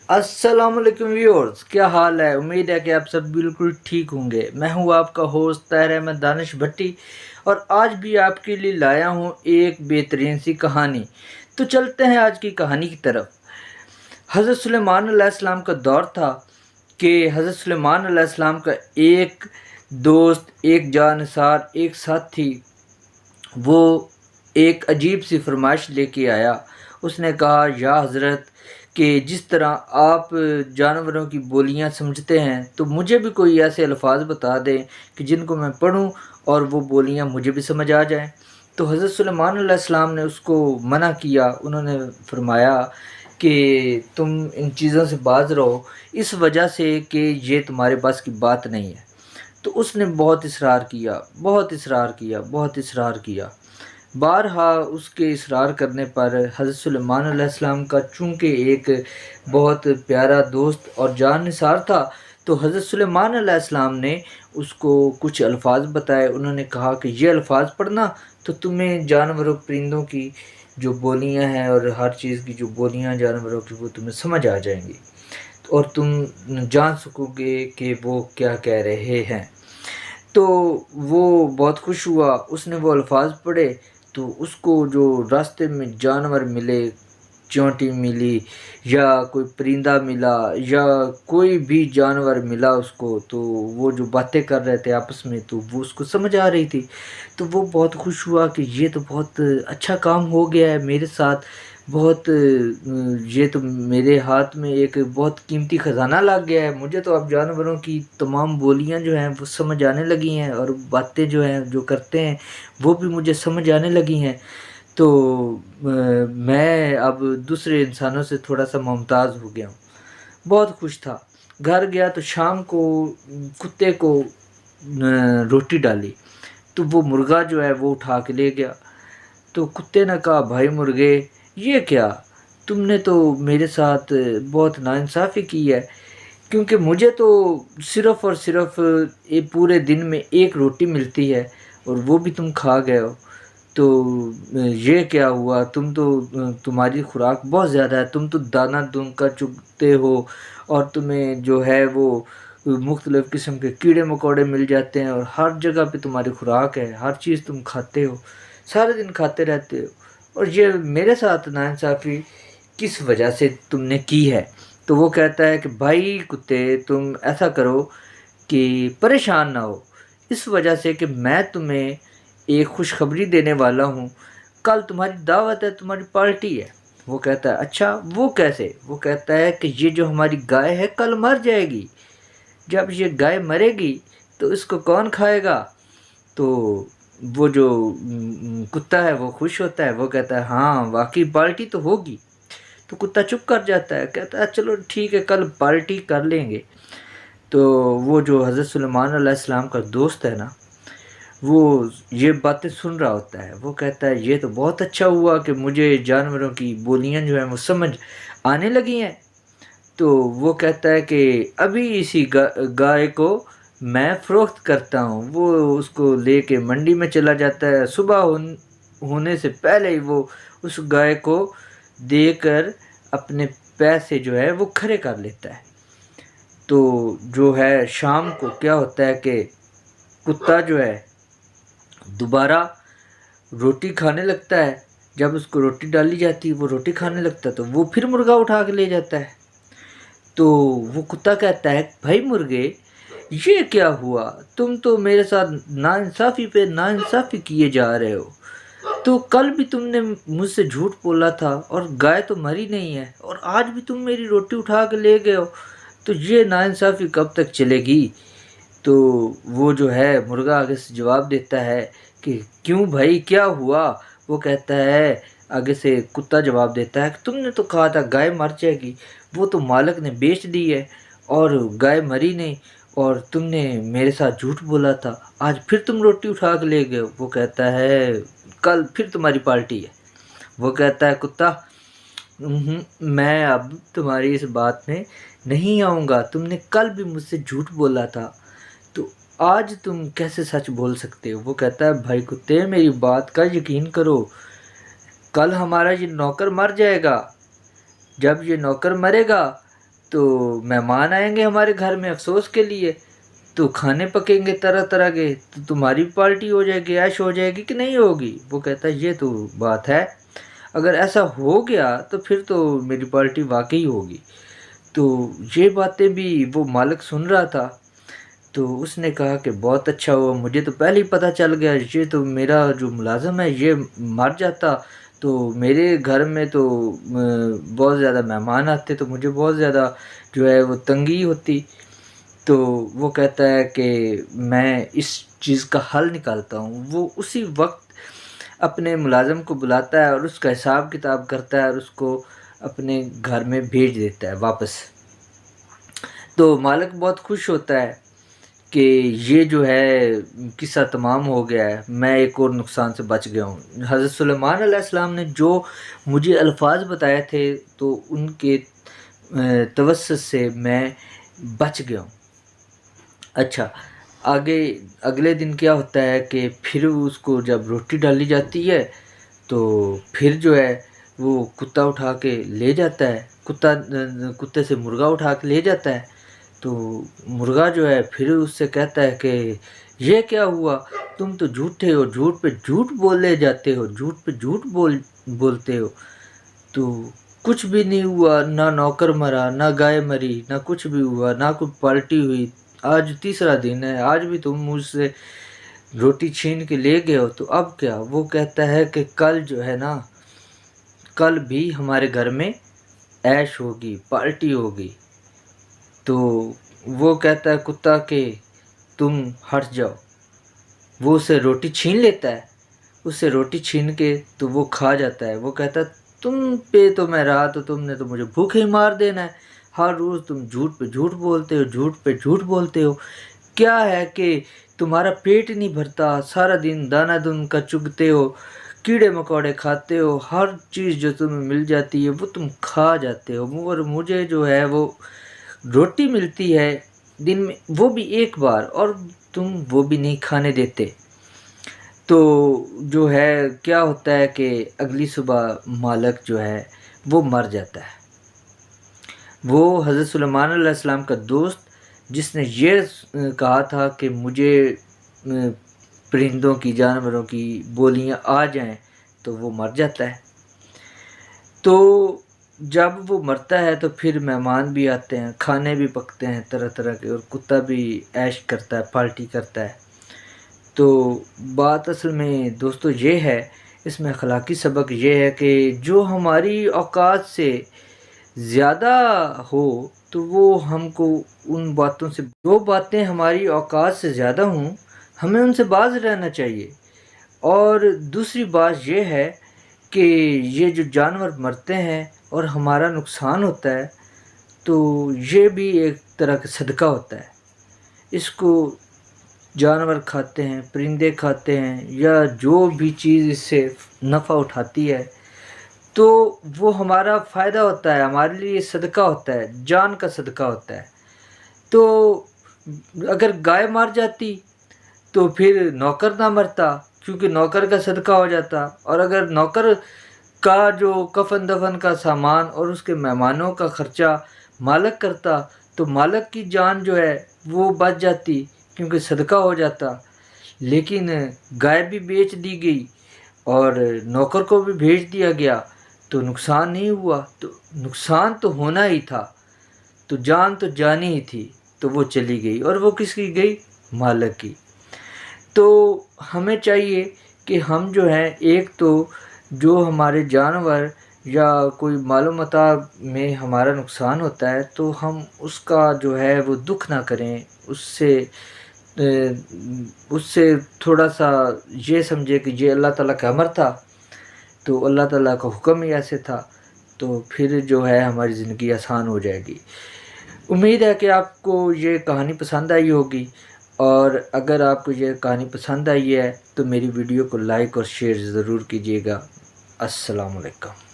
السلام علیکم ویورز، کیا حال ہے؟ امید ہے کہ آپ سب بالکل ٹھیک ہوں گے۔ میں ہوں آپ کا ہوسٹ طاہر احمد دانش بھٹی، اور آج بھی آپ کے لیے لایا ہوں ایک بہترین سی کہانی۔ تو چلتے ہیں آج کی کہانی کی طرف۔ حضرت سلیمان علیہ السلام کا دور تھا کہ حضرت سلیمان علیہ السلام کا ایک دوست، ایک جانثار، ایک ساتھی، وہ ایک عجیب سی فرمائش لے کے آیا۔ اس نے کہا، یا حضرت، کہ جس طرح آپ جانوروں کی بولیاں سمجھتے ہیں تو مجھے بھی کوئی ایسے الفاظ بتا دیں کہ جن کو میں پڑھوں اور وہ بولیاں مجھے بھی سمجھ آ جائیں۔ تو حضرت سلیمان علیہ السلام نے اس کو منع کیا۔ انہوں نے فرمایا کہ تم ان چیزوں سے باز رہو، اس وجہ سے کہ یہ تمہارے پاس کی بات نہیں ہے۔ تو اس نے بہت اصرار کیا، بہت اصرار کیا، بہت اصرار کیا۔ بارہا اس کے اصرار کرنے پر حضرت سلیمان علیہ السلام کا چونکہ ایک بہت پیارا دوست اور جان نثار تھا، تو حضرت سلیمان علیہ السلام نے اس کو کچھ الفاظ بتائے۔ انہوں نے کہا کہ یہ الفاظ پڑھنا تو تمہیں جانوروں پرندوں کی جو بولیاں ہیں اور ہر چیز کی جو بولیاں جانوروں کی، وہ تمہیں سمجھ آ جائیں گی اور تم جان سکو گے کہ وہ کیا کہہ رہے ہیں۔ تو وہ بہت خوش ہوا، اس نے وہ الفاظ پڑھے تو اس کو جو راستے میں جانور ملے، چیونٹی ملی یا کوئی پرندہ ملا یا کوئی بھی جانور ملا اس کو، تو وہ جو باتیں کر رہے تھے آپس میں تو وہ اس کو سمجھ آ رہی تھی۔ تو وہ بہت خوش ہوا کہ یہ تو بہت اچھا کام ہو گیا ہے میرے ساتھ، بہت یہ تو میرے ہاتھ میں ایک بہت قیمتی خزانہ لگ گیا ہے۔ مجھے تو اب جانوروں کی تمام بولیاں جو ہیں وہ سمجھ آنے لگی ہیں، اور باتیں جو ہیں جو کرتے ہیں وہ بھی مجھے سمجھ آنے لگی ہیں۔ تو میں اب دوسرے انسانوں سے تھوڑا سا ممتاز ہو گیا ہوں۔ بہت خوش تھا۔ گھر گیا تو شام کو کتے کو روٹی ڈالی تو وہ مرغا جو ہے وہ اٹھا کے لے گیا۔ تو کتے نے کہا، بھائی مرغے، یہ کیا؟ تم نے تو میرے ساتھ بہت ناانصافی کی ہے، کیونکہ مجھے تو صرف اور صرف پورے دن میں ایک روٹی ملتی ہے اور وہ بھی تم کھا گئے ہو۔ تو یہ کیا ہوا؟ تمہاری خوراک بہت زیادہ ہے، تم تو دانہ دن کا چگتے ہو، اور تمہیں جو ہے وہ مختلف قسم کے کیڑے مکوڑے مل جاتے ہیں، اور ہر جگہ پہ تمہاری خوراک ہے، ہر چیز تم کھاتے ہو، سارے دن کھاتے رہتے ہو، اور یہ میرے ساتھ ناانصافی کس وجہ سے تم نے کی ہے؟ تو وہ کہتا ہے کہ بھائی کتے، تم ایسا کرو کہ پریشان نہ ہو، اس وجہ سے کہ میں تمہیں ایک خوشخبری دینے والا ہوں۔ کل تمہاری دعوت ہے، تمہاری پارٹی ہے۔ وہ کہتا ہے، اچھا وہ کیسے؟ وہ کہتا ہے کہ یہ جو ہماری گائے ہے کل مر جائے گی، جب یہ گائے مرے گی تو اس کو کون کھائے گا؟ تو وہ جو کتا ہے وہ خوش ہوتا ہے، وہ کہتا ہے ہاں واقعی پارٹی تو ہوگی۔ تو کتا چپ کر جاتا ہے، کہتا ہے چلو ٹھیک ہے، کل پارٹی کر لیں گے۔ تو وہ جو حضرت سلیمان علیہ السلام کا دوست ہے نا، وہ یہ باتیں سن رہا ہوتا ہے۔ وہ کہتا ہے یہ تو بہت اچھا ہوا کہ مجھے جانوروں کی بولیاں جو ہیں وہ سمجھ آنے لگی ہیں۔ تو وہ کہتا ہے کہ ابھی اسی گائے کو میں فروخت کرتا ہوں۔ وہ اس کو لے کے منڈی میں چلا جاتا ہے، صبح ہونے سے پہلے ہی وہ اس گائے کو دے کر اپنے پیسے جو ہے وہ کھڑے کر لیتا ہے۔ تو جو ہے شام کو کیا ہوتا ہے کہ کتا جو ہے دوبارہ روٹی کھانے لگتا ہے۔ جب اس کو روٹی ڈالی جاتی ہے وہ روٹی کھانے لگتا ہے، تو وہ پھر مرغا اٹھا کے لے جاتا ہے۔ تو وہ کتا کہتا ہے، بھائی مرغے، یہ کیا ہوا؟ تم تو میرے ساتھ ناانصافی پہ ناانصافی کیے جا رہے ہو۔ تو کل بھی تم نے مجھ سے جھوٹ بولا تھا اور گائے تو مری نہیں ہے، اور آج بھی تم میری روٹی اٹھا کے لے گئے ہو، تو یہ ناانصافی کب تک چلے گی؟ تو وہ جو ہے مرغا آگے سے جواب دیتا ہے کہ کیوں بھائی، کیا ہوا؟ وہ کہتا ہے، آگے سے کتا جواب دیتا ہے کہ تم نے تو کہا تھا گائے مر جائے گی، وہ تو مالک نے بیچ دی ہے اور گائے مری نہیں، اور تم نے میرے ساتھ جھوٹ بولا تھا، آج پھر تم روٹی اٹھا کے لے گئے ہو۔ وہ کہتا ہے کل پھر تمہاری پارٹی ہے۔ وہ کہتا ہے کتا، میں اب تمہاری اس بات میں نہیں آؤں گا، تم نے کل بھی مجھ سے جھوٹ بولا تھا، تو آج تم کیسے سچ بول سکتے ہو؟ وہ کہتا ہے، بھائی کتے، میری بات کا یقین کرو، کل ہمارا یہ نوکر مر جائے گا، جب یہ نوکر مرے گا تو مہمان آئیں گے ہمارے گھر میں افسوس کے لیے، تو کھانے پکیں گے طرح طرح کے، تو تمہاری پارٹی ہو جائے گی، عیش ہو جائے گی کہ نہیں ہوگی؟ وہ کہتا ہے یہ تو بات ہے، اگر ایسا ہو گیا تو پھر تو میری پارٹی واقعی ہوگی۔ تو یہ باتیں بھی وہ مالک سن رہا تھا، تو اس نے کہا کہ بہت اچھا ہوا، مجھے تو پہلے ہی پتہ چل گیا، یہ تو میرا جو ملازم ہے یہ مر جاتا تو میرے گھر میں تو بہت زیادہ مہمان آتے، تو مجھے بہت زیادہ جو ہے وہ تنگی ہوتی۔ تو وہ کہتا ہے کہ میں اس چیز کا حل نکالتا ہوں۔ وہ اسی وقت اپنے ملازم کو بلاتا ہے اور اس کا حساب کتاب کرتا ہے اور اس کو اپنے گھر میں بھیج دیتا ہے واپس۔ تو مالک بہت خوش ہوتا ہے کہ یہ جو ہے قصہ تمام ہو گیا ہے، میں ایک اور نقصان سے بچ گیا ہوں۔ حضرت سلیمان علیہ السلام نے جو مجھے الفاظ بتائے تھے تو ان کے توسط سے میں بچ گیا ہوں۔ اچھا، اگلے دن کیا ہوتا ہے کہ پھر اس کو جب روٹی ڈالی جاتی ہے تو پھر جو ہے وہ کتا اٹھا کے لے جاتا ہے، کتے سے مرغا اٹھا کے لے جاتا ہے۔ تو مرغا جو ہے پھر اس سے کہتا ہے کہ یہ کیا ہوا، تم تو جھوٹے ہو، جھوٹ پہ جھوٹ بولے جاتے ہو، جھوٹ پہ جھوٹ بولتے ہو۔ تو کچھ بھی نہیں ہوا، نہ نوکر مرا، نہ گائے مری، نہ کچھ بھی ہوا، نہ کوئی پالٹی ہوئی، آج تیسرا دن ہے، آج بھی تم مجھ سے روٹی چھین کے لے گئے ہو، تو اب کیا؟ وہ کہتا ہے کہ کل جو ہے نا، کل بھی ہمارے گھر میں عیش ہوگی، پارٹی ہوگی۔ تو وہ کہتا ہے کتا کہ تم ہٹ جاؤ۔ وہ اسے روٹی چھین لیتا ہے، اسے روٹی چھین کے تو وہ کھا جاتا ہے۔ وہ کہتا ہے تم پہ تو میں رہا تو تم نے تو مجھے بھوکے ہی مار دینا ہے، ہر روز تم جھوٹ پہ جھوٹ بولتے ہو، جھوٹ پہ جھوٹ بولتے ہو، کیا ہے کہ تمہارا پیٹ نہیں بھرتا، سارا دن دانہ دن کا چگتے ہو، کیڑے مکوڑے کھاتے ہو، ہر چیز جو تمہیں مل جاتی ہے وہ تم کھا جاتے ہو، اور مجھے جو ہے وہ روٹی ملتی ہے دن میں وہ بھی ایک بار، اور تم وہ بھی نہیں کھانے دیتے۔ تو جو ہے کیا ہوتا ہے کہ اگلی صبح مالک جو ہے وہ مر جاتا ہے۔ وہ حضرت سلیمان علیہ السلام کا دوست جس نے یہ کہا تھا کہ مجھے پرندوں کی، جانوروں کی بولیاں آ جائیں، تو وہ مر جاتا ہے۔ تو جب وہ مرتا ہے تو پھر مہمان بھی آتے ہیں، کھانے بھی پکتے ہیں طرح طرح کے، اور کتا بھی عیش کرتا ہے، پارٹی کرتا ہے۔ تو بات اصل میں دوستو یہ ہے، اس میں اخلاقی سبق یہ ہے کہ جو ہماری اوقات سے زیادہ ہو تو وہ ہم کو ان باتوں سے، جو باتیں ہماری اوقات سے زیادہ ہوں ہمیں ان سے باز رہنا چاہیے۔ اور دوسری بات یہ ہے کہ یہ جو جانور مرتے ہیں اور ہمارا نقصان ہوتا ہے تو یہ بھی ایک طرح کا صدقہ ہوتا ہے، اس کو جانور کھاتے ہیں، پرندے کھاتے ہیں، یا جو بھی چیز اس سے نفع اٹھاتی ہے تو وہ ہمارا فائدہ ہوتا ہے، ہمارے لیے صدقہ ہوتا ہے، جان کا صدقہ ہوتا ہے۔ تو اگر گائے مر جاتی تو پھر نوکر نہ مرتا، کیونکہ نوکر کا صدقہ ہو جاتا، اور اگر نوکر کا جو کفن دفن کا سامان اور اس کے مہمانوں کا خرچہ مالک کرتا تو مالک کی جان جو ہے وہ بچ جاتی کیونکہ صدقہ ہو جاتا۔ لیکن گائے بھی بیچ دی گئی اور نوکر کو بھی بھیج دیا گیا تو نقصان نہیں ہوا، تو نقصان تو ہونا ہی تھا، تو جان تو جانی ہی تھی، تو وہ چلی گئی، اور وہ کس کی گئی؟ مالک کی۔ تو ہمیں چاہیے کہ ہم جو ہیں، ایک تو جو ہمارے جانور یا کوئی مال و متاع میں ہمارا نقصان ہوتا ہے تو ہم اس کا جو ہے وہ دکھ نہ کریں، اس سے تھوڑا سا یہ سمجھے کہ یہ اللہ تعالیٰ کا امر تھا، تو اللہ تعالیٰ کا حکم ہی ایسے تھا، تو پھر جو ہے ہماری زندگی آسان ہو جائے گی۔ امید ہے کہ آپ کو یہ کہانی پسند آئی ہوگی، اور اگر آپ کو یہ کہانی پسند آئی ہے تو میری ویڈیو کو لائک اور شیئر ضرور کیجیے گا۔ السلام علیکم۔